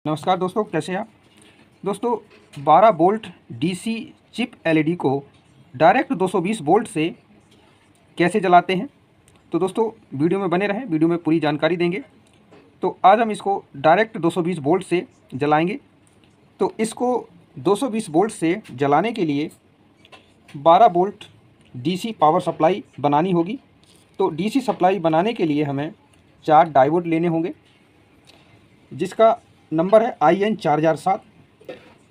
नमस्कार दोस्तों, कैसे हैं आप। दोस्तों 12 वोल्ट डीसी चिप एलईडी को डायरेक्ट 220 वोल्ट से कैसे जलाते हैं। तो दोस्तों वीडियो में बने रहें, वीडियो में पूरी जानकारी देंगे। तो आज हम इसको डायरेक्ट 220 वोल्ट से जलाएंगे। तो इसको 220 वोल्ट से जलाने के लिए 12 वोल्ट डीसी पावर सप्लाई बनानी होगी। तो डीसी सप्लाई बनाने के लिए हमें 4 डायोड लेने होंगे, जिसका नंबर है IN4007।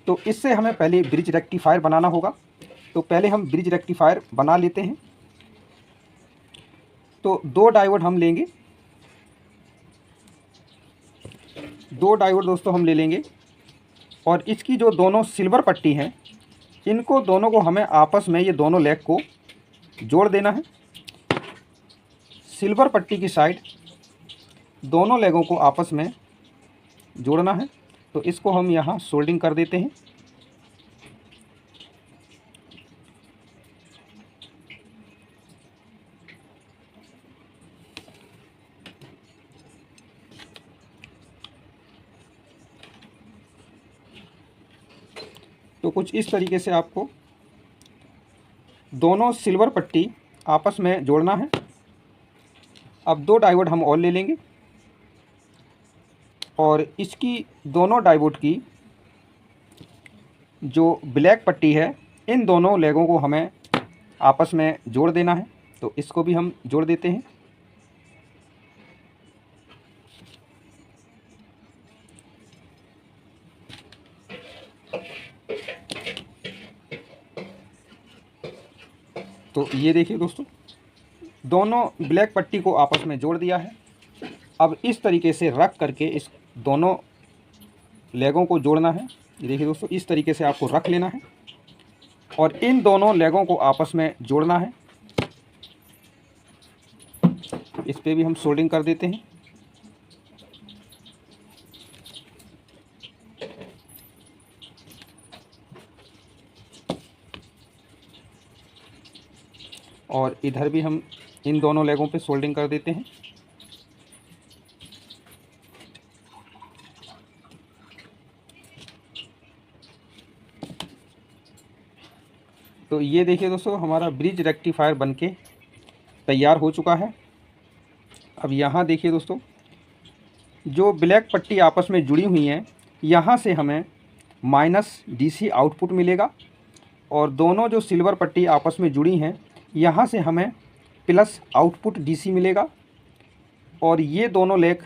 तो इससे हमें पहले ब्रिज रेक्टिफायर बनाना होगा। तो पहले हम ब्रिज रेक्टिफायर बना लेते हैं। तो 2 डायोड हम लेंगे, 2 डायोड दोस्तों हम ले लेंगे। और इसकी जो दोनों सिल्वर पट्टी हैं, इनको दोनों को हमें आपस में, ये दोनों लेग को जोड़ देना है। सिल्वर पट्टी की साइड दोनों लेगों को आपस में जोड़ना है। तो इसको हम यहाँ सोल्डिंग कर देते हैं। तो कुछ इस तरीके से आपको दोनों सिल्वर पट्टी आपस में जोड़ना है। अब 2 डायोड हम और ले लेंगे और इसकी दोनों डायोड की जो ब्लैक पट्टी है, इन दोनों लेगों को हमें आपस में जोड़ देना है। तो इसको भी हम जोड़ देते हैं। तो ये देखिए दोस्तों, दोनों ब्लैक पट्टी को आपस में जोड़ दिया है। अब इस तरीके से रख करके इस दोनों लेगों को जोड़ना है। ये देखिए दोस्तों, इस तरीके से आपको रख लेना है और इन दोनों लेगों को आपस में जोड़ना है। इस पे भी हम सोल्डिंग कर देते हैं। और इधर भी हम इन दोनों लेगों पे सोल्डिंग कर देते हैं। तो ये देखिए दोस्तों, हमारा ब्रिज रेक्टिफायर बनके तैयार हो चुका है। अब यहाँ देखिए दोस्तों, जो ब्लैक पट्टी आपस में जुड़ी हुई हैं, यहाँ से हमें माइनस डीसी आउटपुट मिलेगा और दोनों जो सिल्वर पट्टी आपस में जुड़ी हैं, यहाँ से हमें प्लस आउटपुट डीसी मिलेगा। और ये दोनों लेग,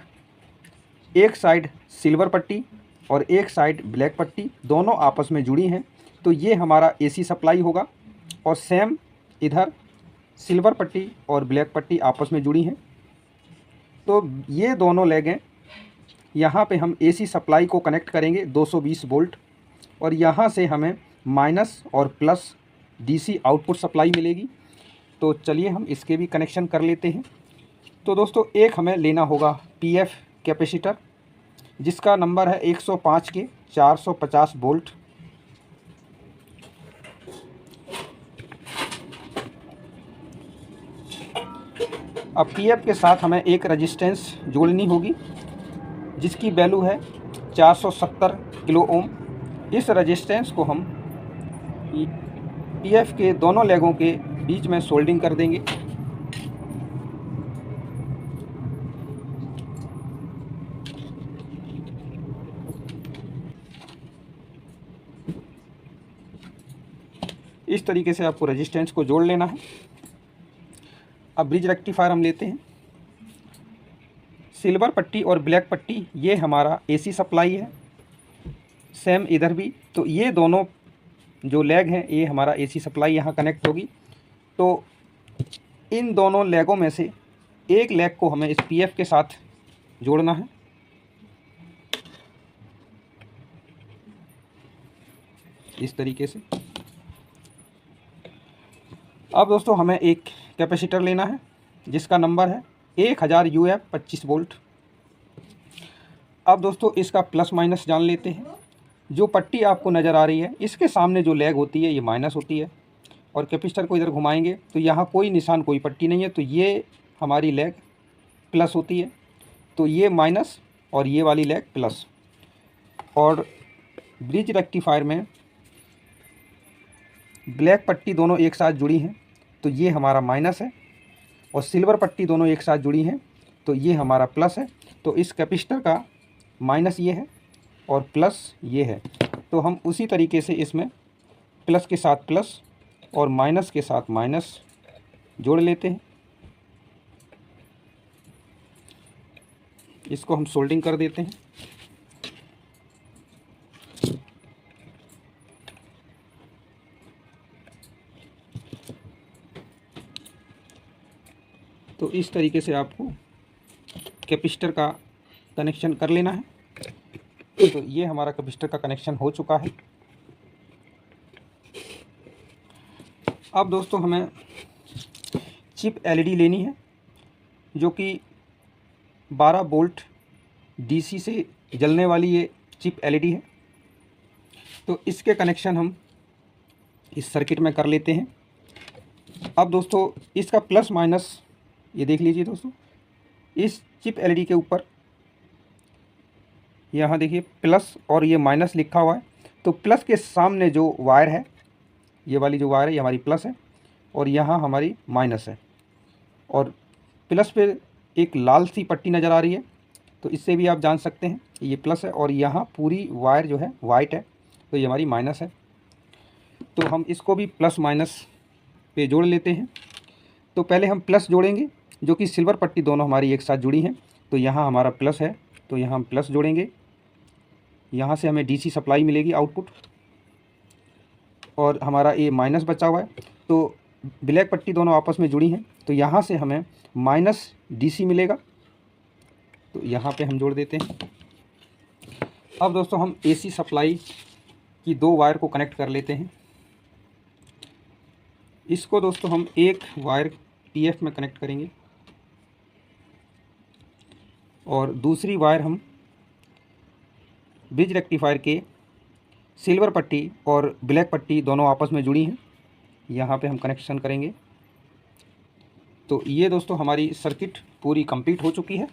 एक साइड सिल्वर पट्टी और एक साइड ब्लैक पट्टी, दोनों आपस में जुड़ी हैं। तो ये हमारा एसी सप्लाई होगा। और सेम इधर सिल्वर पट्टी और ब्लैक पट्टी आपस में जुड़ी हैं। तो ये दोनों लेग हैं, यहाँ पे हम एसी सप्लाई को कनेक्ट करेंगे 220 वोल्ट और यहाँ से हमें माइनस और प्लस डीसी आउटपुट सप्लाई मिलेगी। तो चलिए हम इसके भी कनेक्शन कर लेते हैं। तो दोस्तों एक हमें लेना होगा पीएफ कैपेसिटर, जिसका नंबर है 105 के 450 वोल्ट। अब पीएफ के साथ हमें एक रेजिस्टेंस जोड़नी होगी, जिसकी वैल्यू है 470 किलो ओम। इस रेजिस्टेंस को हम पीएफ के दोनों लेगों के बीच में सोल्डिंग कर देंगे। इस तरीके से आपको रेजिस्टेंस को जोड़ लेना है। अब ब्रिज रेक्टिफायर हम लेते हैं। सिल्वर पट्टी और ब्लैक पट्टी ये हमारा एसी सप्लाई है, सेम इधर भी। तो ये दोनों जो लेग हैं, ये हमारा एसी सप्लाई यहाँ कनेक्ट होगी। तो इन दोनों लेगों में से एक लेग को हमें इस पीएफ के साथ जोड़ना है। इस तरीके से। अब दोस्तों हमें एक कैपेसिटर लेना है, जिसका नंबर है 1000 UF 25 वोल्ट। अब दोस्तों इसका प्लस माइनस जान लेते हैं। जो पट्टी आपको नज़र आ रही है, इसके सामने जो लेग होती है ये माइनस होती है। और कैपेसिटर को इधर घुमाएंगे तो यहाँ कोई निशान, कोई पट्टी नहीं है, तो ये हमारी लेग प्लस होती है। तो ये माइनस और ये वाली लेग प्लस। और ब्रिज रेक्टिफायर में ब्लैक पट्टी दोनों एक साथ जुड़ी हैं तो ये हमारा माइनस है, और सिल्वर पट्टी दोनों एक साथ जुड़ी हैं तो ये हमारा प्लस है। तो इस कैपेसिटर का माइनस ये है और प्लस ये है। तो हम उसी तरीके से इसमें प्लस के साथ प्लस और माइनस के साथ माइनस जोड़ लेते हैं। इसको हम सोल्डिंग कर देते हैं। तो इस तरीके से आपको कैपेसिटर का कनेक्शन कर लेना है। तो ये हमारा कैपेसिटर का कनेक्शन हो चुका है। अब दोस्तों हमें चिप एलईडी लेनी है जो कि 12 वोल्ट डीसी से जलने वाली ये चिप एलईडी है। तो इसके कनेक्शन हम इस सर्किट में कर लेते हैं। अब दोस्तों इसका प्लस माइनस ये देख लीजिए दोस्तों, इस चिप एलईडी के ऊपर यहाँ देखिए प्लस और ये माइनस लिखा हुआ है। तो प्लस के सामने जो वायर है, ये वाली जो वायर है ये हमारी प्लस है और यहाँ हमारी माइनस है। और प्लस पे एक लाल सी पट्टी नज़र आ रही है तो इससे भी आप जान सकते हैं ये प्लस है, और यहाँ पूरी वायर जो है वाइट है तो ये हमारी माइनस है। तो हम इसको भी प्लस माइनस पे जोड़ लेते हैं। तो पहले हम प्लस जोड़ेंगे जो कि सिल्वर पट्टी दोनों हमारी एक साथ जुड़ी हैं। तो यहाँ हमारा प्लस है तो यहाँ हम प्लस जोड़ेंगे, यहाँ से हमें डीसी सप्लाई मिलेगी आउटपुट, और हमारा ये माइनस बचा हुआ है। तो ब्लैक पट्टी दोनों आपस में जुड़ी हैं तो यहाँ से हमें माइनस डीसी मिलेगा। तो यहाँ पे हम जोड़ देते हैं। अब दोस्तों हम एसी सप्लाई की 2 वायर को कनेक्ट कर लेते हैं। इसको दोस्तों हम एक वायर पीएफ में कनेक्ट करेंगे और दूसरी वायर हम ब्रिज रेक्टिफायर के सिल्वर पट्टी और ब्लैक पट्टी दोनों आपस में जुड़ी हैं, यहाँ पे हम कनेक्शन करेंगे। तो ये दोस्तों हमारी सर्किट पूरी कंप्लीट हो चुकी है।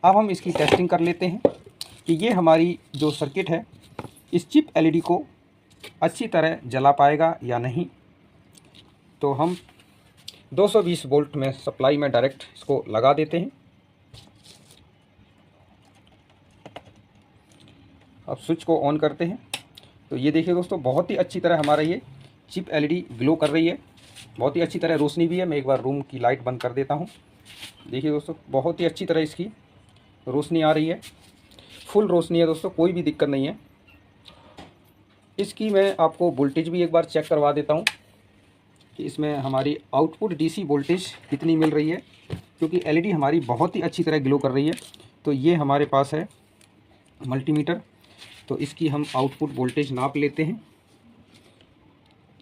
अब हम इसकी टेस्टिंग कर लेते हैं कि ये हमारी जो सर्किट है इस चिप एलईडी को अच्छी तरह जला पाएगा या नहीं। तो हम 220 वोल्ट में सप्लाई में डायरेक्ट इसको लगा देते हैं। अब स्विच को ऑन करते हैं। तो ये देखिए दोस्तों बहुत ही अच्छी तरह हमारा ये चिप एलईडी ग्लो कर रही है, बहुत ही अच्छी तरह रोशनी भी है। मैं एक बार रूम की लाइट बंद कर देता हूँ। देखिए दोस्तों बहुत ही अच्छी तरह इसकी रोशनी आ रही है, फुल रोशनी है दोस्तों, कोई भी दिक्कत नहीं है। इसकी मैं आपको वोल्टेज भी एक बार चेक करवा देता हूँ कि इसमें हमारी आउटपुट डीसी वोल्टेज कितनी मिल रही है, क्योंकि एलईडी हमारी बहुत ही अच्छी तरह ग्लो कर रही है। तो ये हमारे पास है मल्टीमीटर, तो इसकी हम आउटपुट वोल्टेज नाप लेते हैं।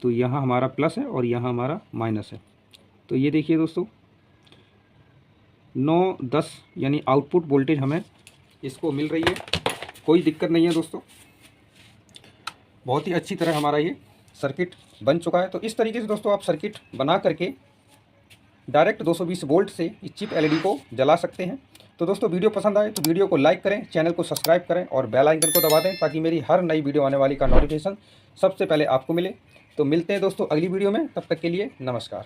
तो यहाँ हमारा प्लस है और यहाँ हमारा माइनस है। तो ये देखिए दोस्तों 9-10 यानी आउटपुट वोल्टेज हमें इसको मिल रही है, कोई दिक्कत नहीं है दोस्तों। बहुत ही अच्छी तरह हमारा ये सर्किट बन चुका है। तो इस तरीके से दोस्तों आप सर्किट बना करके डायरेक्ट 220 वोल्ट से इस चिप एलईडी को जला सकते हैं। तो दोस्तों वीडियो पसंद आए तो वीडियो को लाइक करें, चैनल को सब्सक्राइब करें और बेल आइकन को दबा दें ताकि मेरी हर नई वीडियो आने वाली का नोटिफिकेशन सबसे पहले आपको मिले। तो मिलते हैं दोस्तों अगली वीडियो में, तब तक के लिए नमस्कार।